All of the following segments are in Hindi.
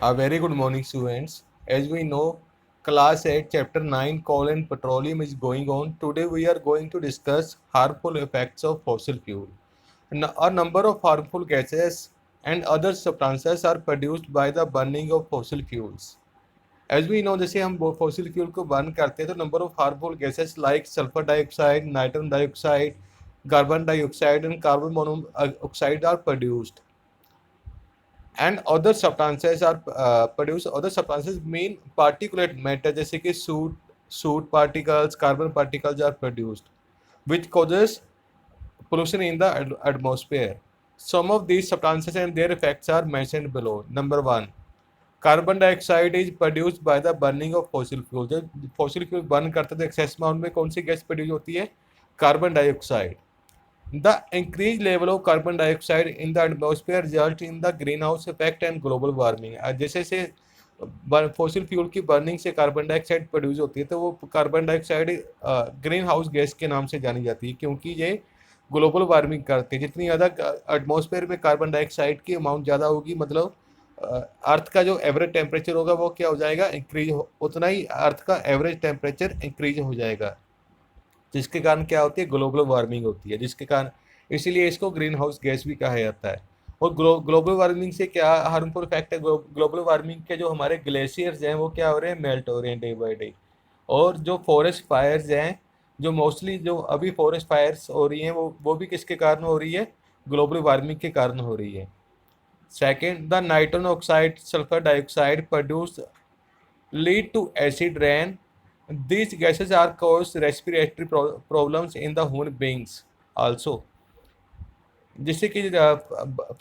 A very good morning, students. As we know, class 8, chapter 9, coal and petroleum is going on. Today, we are going to discuss harmful effects of fossil fuel. A number of harmful gases and other substances are produced by the burning of fossil fuels. As we know, जैसे हम fossil fuel को burn करते हैं तो number of harmful gases like sulfur dioxide, nitrogen dioxide, carbon dioxide and carbon monoxide are produced. And other substances are produced. Other substances mean particulate matter जैसे कि soot particles, carbon particles are produced, which causes pollution in the atmosphere. Some of these substances and their effects are mentioned below. Number one, carbon dioxide is produced by the burning of fossil fuel. जब फॉसिल फ्यूल बर्न करते हैं तो एक्सेस अमाउंट में कौन सी गैस प्रोड्यूस होती है? Carbon dioxide. The increase level of carbon dioxide in the atmosphere result in the green house effect and global warming. जैसे से फॉसिल फ्यूल की बर्निंग से कार्बन डाइऑक्साइड प्रोड्यूस होती है तो वो carbon dioxide green house gas के नाम से जानी जाती है, क्योंकि ये ग्लोबल वार्मिंग करती है। जितनी ज़्यादा एटमॉस्फेयर में कार्बन डाइऑक्साइड की अमाउंट ज़्यादा होगी, मतलब अर्थ का जो एवरेज टेम्परेचर होगा वो क्या हो जाएगा? इंक्रीज उतना ही अर्थ का एवरेज टेम्परेचर इंक्रीज हो जाएगा, जिसके कारण क्या होती है? ग्लोबल वार्मिंग होती है, जिसके कारण इसीलिए इसको ग्रीन हाउस गैस भी कहा जाता है। और ग्लोबल वार्मिंग से क्या हार्मफुल इफेक्ट है? ग्लोबल वार्मिंग के जो हमारे ग्लेशियर्स हैं वो क्या हो रहे हैं? मेल्ट हो रहे हैं डे बाई डे। और जो फॉरेस्ट फायर्स हैं, जो मोस्टली जो अभी फॉरेस्ट फायर्स हो रही हैं वो भी किसके कारण हो रही है? ग्लोबल वार्मिंग के कारण हो रही है। Second, the nitrogen oxide, sulphur dioxide produce lead to acid rain. These gases are cause respiratory problems in the human beings also. जिससे कि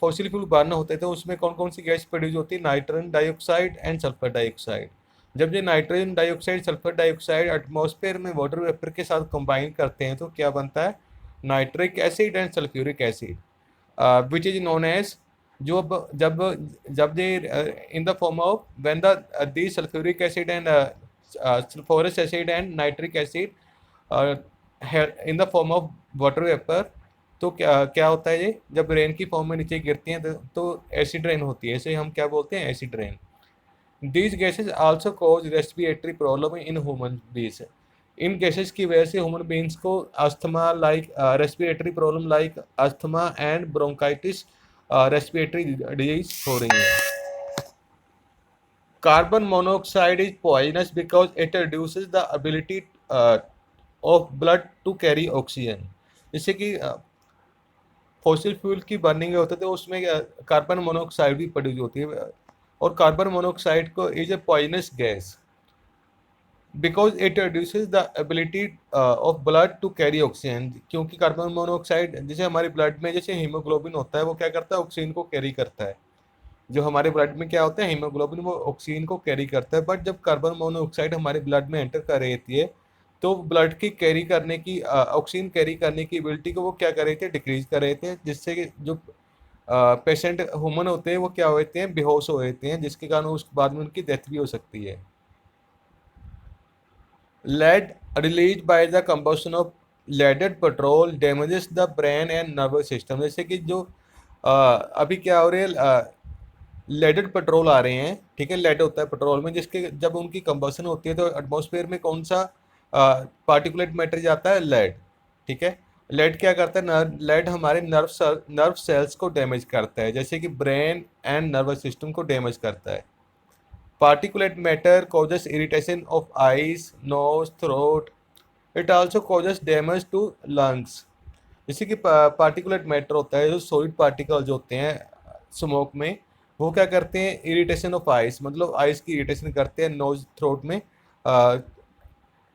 फॉसिल फ्यूल बर्न होते हैं तो उसमें कौन कौन सी गैस प्रोड्यूस होती है? Nitrogen dioxide and sulphur dioxide. जब ये nitrogen dioxide, sulphur dioxide atmosphere में वाटर वेपर के साथ कंबाइन करते हैं तो क्या बनता है? Nitric acid and sulphuric acid, which is known as, जो जब जब they in the form of when the sulphuric acid and sulphuric acid and nitric acid in the form of water vapour, तो क्या क्या होता है? ये जब रेन की फॉर्म में नीचे गिरती हैं तो एसिड रेन होती है, इसे हम क्या बोलते हैं? Acid rain. These gases also cause respiratory problem in human beings. इन गैसेज की वजह से ह्यूमन बींग्स को asthma like respiratory problem like asthma and bronchitis respiratory disease हो रही है। Carbon monoxide is poisonous because it reduces the ability of blood to carry oxygen. जैसे कि फॉसिल फ्यूल की बर्निंग होता है तो उसमें कार्बन मोनोऑक्साइड भी प्रोड्यूस होती है, और कार्बन मोनोऑक्साइड को is a poisonous gas because it reduces the ability of blood to carry oxygen. क्योंकि कार्बन मोनोऑक्साइड जैसे हमारे ब्लड में जैसे हीमोग्लोबिन होता है वो क्या करता है? ऑक्सीजन को कैरी करता है। जो हमारे ब्लड में क्या होता है? हीमोग्लोबिन, वो ऑक्सीजन को कैरी करता है। बट जब कार्बन मोनोऑक्साइड हमारे ब्लड में एंटर कर रही थी तो ब्लड की कैरी करने की ऑक्सीजन कैरी करने की एबिलिटी को वो क्या कर रहे थे? डिक्रीज कर रहे थे, जिससे कि जो पेशेंट ह्यूमन होते हैं वो क्या होते हैं? बेहोश हो जाते हैं, जिसके कारण उस बाद में उनकी डेथ भी हो सकती है। Lead release by the combustion of leaded petrol damages the brain and nervous system. जैसे कि जो अभी क्या हो रहे हैं? लेडेड पेट्रोल आ रहे हैं, ठीक है, लेड होता है पेट्रोल में, जिसके जब उनकी कंबशन होती है तो एटमॉस्फेयर में कौन सा पार्टिकुलेट मैटर जाता है? लेड। ठीक है, लेड क्या करता है? लेड हमारे नर्व सेल्स को डैमेज करता है, जैसे कि ब्रेन एंड नर्वस सिस्टम को डैमेज करता है। Particulate matter causes irritation of eyes, nose, throat. It also causes damage to lungs. जैसे कि पार्टिकुलेट मैटर होता है, जो सॉलिड पार्टिकल्स होते हैं स्मोक में, वो क्या करते हैं? इरिटेशन ऑफ आइस, मतलब आइस की इरिटेशन करते हैं। नोज थ्रोट में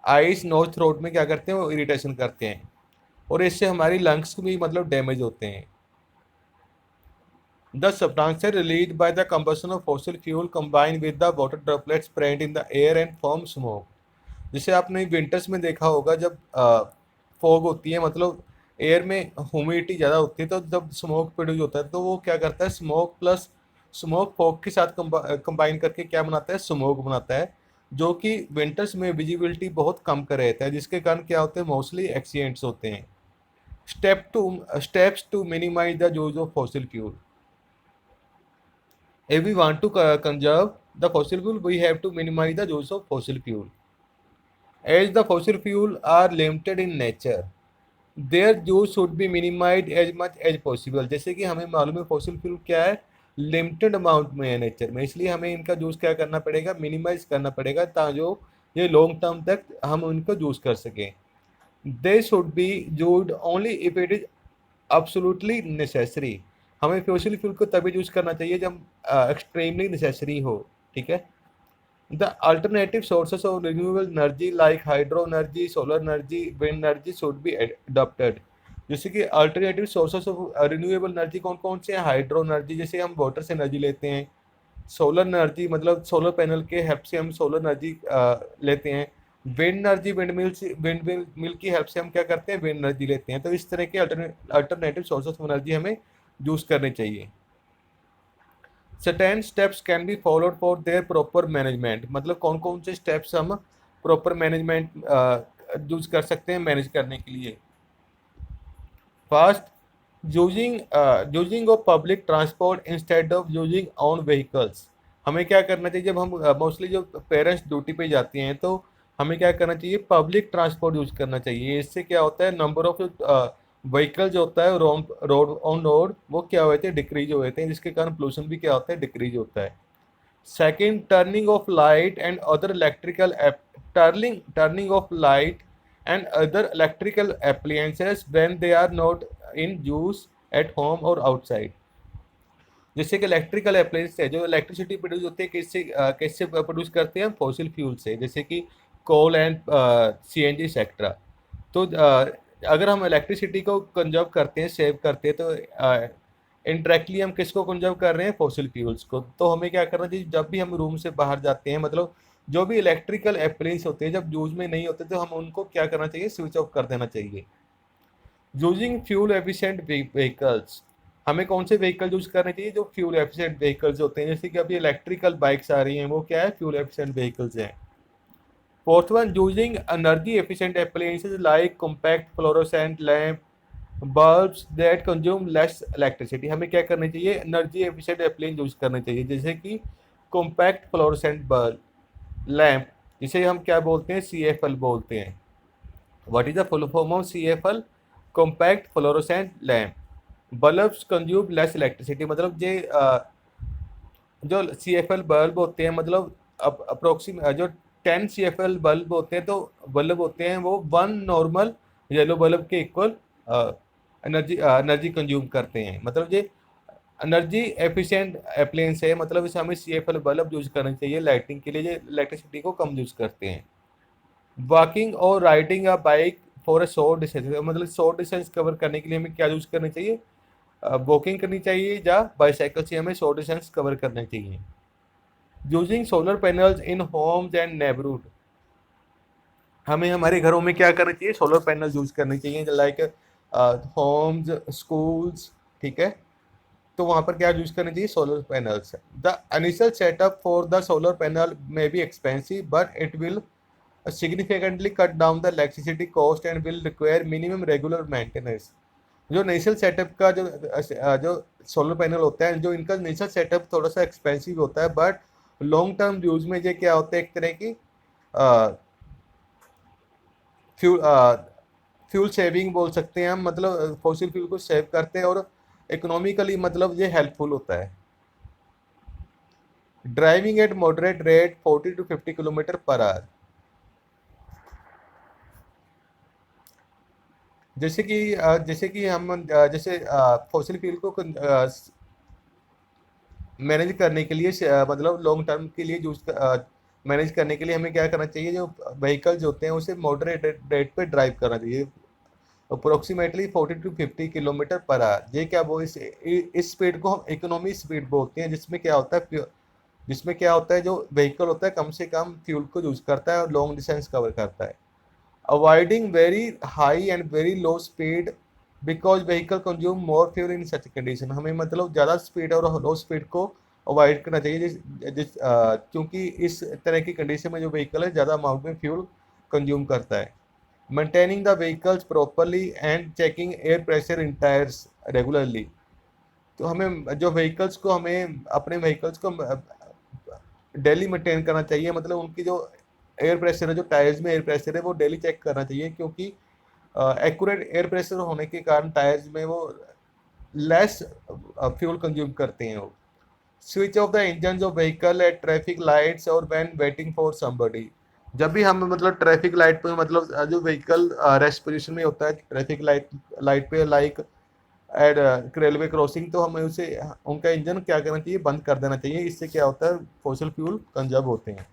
आइस नोज थ्रोट में क्या करते हैं? वो इरिटेशन करते हैं, और इससे हमारी लंग्स भी मतलब डैमेज होते हैं। The substances released by the combustion of fossil fuel combine with the water droplets present in the air and form smoke. जैसे आपने विंटर्स में देखा होगा जब फॉग होती है, मतलब एयर में ह्यूमिडिटी ज़्यादा होती है, तो जब स्मोक प्रोड्यूस होता है तो वो क्या करता है? स्मोक प्लस स्मोक फॉग के साथ कंबाइन करके क्या बनाता है? स्मोक बनाता है, जो कि विंटर्स में विजिबिलिटी बहुत कम कर रहता है, जिसके कारण क्या होते हैं? मोस्टली एक्सीडेंट्स होते हैं। Steps to minimise the use of fossil fuel. If we want to conserve the fossil fuel, we have to minimize the use of fossil fuel. As the fossil fuel are limited in nature, their use should be minimized as much as possible. जैसे कि हमें मालूम है फॉसिल फ्यूल क्या है, लिमिटेड अमाउंट में है नेचर में, इसलिए हमें इनका यूज़ क्या करना पड़ेगा, मिनिमाइज करना पड़ेगा, ताकि जो ये लॉन्ग टर्म तक हम उनको यूज़ कर सकें. They should be use only if it is absolutely necessary. हमें फॉसिल फ्यूल को तभी यूज़ करना चाहिए जब एक्सट्रीमली नेसेसरी हो. ठीक है. The alternative sources of renewable energy like hydro energy, solar energy, wind energy should be adopted. जैसे कि alternative sources of renewable energy कौन कौन से हैं? हाइड्रो एनर्जी, जैसे हम वाटर से एनर्जी लेते हैं. सोलर एनर्जी मतलब सोलर पैनल के हेल्प से हम सोलर एनर्जी लेते हैं. विंड एनर्जी, विंड मिल की हेल्प से हम क्या करते हैं, विंड एनर्जी लेते हैं. तो इस तरह के अल्टरनेटिव सोर्सेस ऑफ एनर्जी हमें यूज़ करने चाहिए. Certain steps can be followed for their proper management. मतलब कौन कौन से स्टेप्स हम प्रॉपर मैनेजमेंट यूज कर सकते हैं मैनेज करने के लिए. First, using of public transport instead of using own vehicles. हमें क्या करना चाहिए, जब हम मोस्टली जो पेरेंट्स ड्यूटी पे जाते हैं तो हमें क्या करना चाहिए, पब्लिक ट्रांसपोर्ट यूज करना चाहिए. इससे क्या होता है, नंबर ऑफ व्हीकल जो होता है रोड वो क्या होते हैं, डिक्रीज हो जाते हैं, जिसके कारण पोल्यूशन भी क्या होता है, डिक्रीज होता है. Second, turning of light and other electrical appliances when they are not in use at home or outside. जैसे कि इलेक्ट्रिकल अप्लायंस है, जो इलेक्ट्रिसिटी प्रोड्यूस होती है, किससे प्रोड्यूस करते हैं, फॉसिल फ्यूल से, जैसे कि कोल एंड सीएनजी सेक्ट्रा. तो अगर हम इलेक्ट्रिसिटी को कंजर्व करते हैं, सेव करते हैं, तो इनडायरेक्टली हम किसको कंजर्व कर रहे हैं, फॉसिल फ्यूल्स को. तो हमें क्या करना चाहिए, जब भी हम रूम से बाहर जाते हैं, मतलब जो भी इलेक्ट्रिकल अप्लायंस होते हैं जब यूज में नहीं होते तो हम उनको क्या करना चाहिए, स्विच ऑफ कर देना चाहिए. Using fuel efficient vehicles. हमें कौन से व्हीकल यूज करने चाहिए, जो फ्यूल एफिशिएंट व्हीकल्स होते हैं, जैसे कि अभी इलेक्ट्रिकल बाइक्स आ रही हैं, वो क्या है, फ्यूल एफिशिएंट व्हीकल्स हैं. Fourth one, using energy efficient appliances like compact fluorescent lamp, bulbs that consume less electricity. हमें क्या करना चाहिए, एनर्जी एफिशिएंट एप्लायंस यूज करने चाहिए, जैसे कि कॉम्पैक्ट फ्लोरोसेंट बल्ब, लैंप, जिसे हम क्या बोलते हैं, CFL बोलते हैं. What is the full form of CFL? Compact fluorescent lamp. Bulbs consume less electricity, मतलब ये जो CFL बल्ब होते हैं, मतलब अप्रोक्सीमेट जो 10 CFL बल्ब होते हैं, तो बल्ब होते हैं वो 1 नॉर्मल येलो बल्ब के इक्वल एनर्जी कंज्यूम करते हैं. मतलब ये एनर्जी एफिशिएंट अप्लायंस है, मतलब इसे हमें CFL बल्ब यूज करना चाहिए लाइटिंग के लिए, ये इलेक्ट्रिसिटी को कम यूज करते हैं. वॉकिंग और riding a bike for a short distance, मतलब शॉर्ट डिस्टेंस कवर करने के लिए हमें क्या यूज करना चाहिए, वॉकिंग करनी चाहिए, या बाईसाइकिल से हमें शॉर्ट डिस्टेंस कवर करना चाहिए. Using solar panels in homes and neighbourhood. हमें हमारे घरों में क्या करना चाहिए, सोलर पैनल यूज करने चाहिए, लाइक होम्स, स्कूल्स. ठीक है. तो वहाँ पर क्या यूज करना चाहिए, solar panels. The initial setup for the solar panel may be expensive but it will significantly cut down the electricity cost and will require minimum regular maintenance. जो इनिशियल सेटअप का जो सोलर पैनल होता है, जो इनका इनिशियल सेटअप थोड़ा सा एक्सपेंसिव होता है, बट लॉन्ग टर्म यूज में ये क्या होता है, एक तरह की फ्यूल फ्यूल सेविंग बोल सकते हैं हम, मतलब फॉसिल फ्यूल को सेव करते हैं और इकोनॉमिकली मतलब ये हेल्पफुल होता है. Driving eight moderate rate 40 to 50 kilometre per hour. जैसे कि हम जैसे फॉसिल फ्यूल को मैनेज करने के लिए मतलब लॉन्ग टर्म के लिए यूज मैनेज करने के लिए हमें क्या करना चाहिए, जो व्हीकल्स होते हैं उसे मॉडरेट रेट पे ड्राइव करना चाहिए, approximately 40 to 50 kilometre per hour. ये क्या वो इस स्पीड को हम इकोनॉमी स्पीड बोलते हैं, जिसमें क्या होता है जो व्हीकल होता है कम से कम फ्यूल को यूज करता है और लॉन्ग डिस्टेंस कवर करता है. Avoiding very high and very low speed because vehicle consume more fuel in such condition. हमें मतलब ज़्यादा स्पीड और लो स्पीड को अवॉइड करना चाहिए, क्योंकि इस तरह की कंडीशन में जो व्हीकल है ज़्यादा अमाउंट में फ्यूल कंज्यूम करता है. Maintaining the vehicles properly and checking air pressure in tyres regularly. तो हमें जो व्हीकल्स को हमें अपने व्हीकल्स को डेली मेंटेन करना चाहिए, मतलब उनकी जो एयर प्रेशर है, जो टायर्स में एयर प्रेशर है वो डेली चेक करना चाहिए, क्योंकि एक्यूरेट एयर प्रेशर होने के कारण टायर्स में वो लेस फ्यूल कंज्यूम करते हैं वो। Switch off the engine of vehicle eight traffic lights और व्हेन वेटिंग फॉर समबडी। जब भी हम मतलब ट्रैफिक लाइट पे, मतलब जो व्हीकल रेस्ट पोजीशन में होता है ट्रैफिक लाइट लाइट पे, लाइक एट रेलवे क्रॉसिंग, तो हमें उसे उनका इंजन क्या करना चाहिए, बंद कर देना चाहिए। इससे क्या होता है, फॉसिल फ्यूल कंजर्व होते हैं।